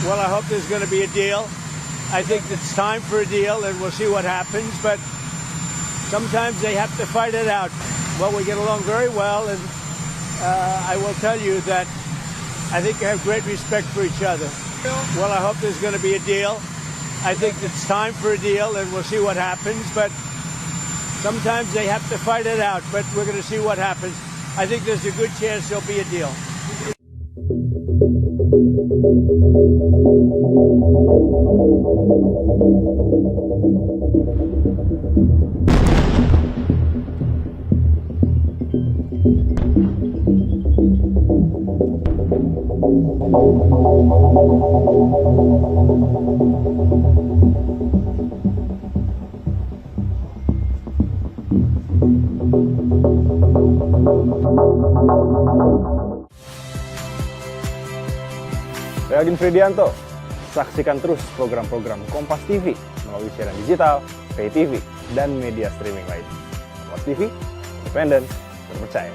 Well, I hope there's going to be a deal. I think it's time for a deal, and we'll see what happens. But sometimes they have to fight it out. Well, we get along very well, and I will tell you that I think we have great respect for each other. Well, I hope there's going to be a deal. I think it's time for a deal, and we'll see what happens. But sometimes they have to fight it out. But we're going to see what happens. I think there's a good chance there'll be a deal. Saya Aldin Fridianto. Saksikan terus program-program Kompas TV melalui siaran digital, pay TV, dan media streaming lain. Kompas TV, independen, terpercaya.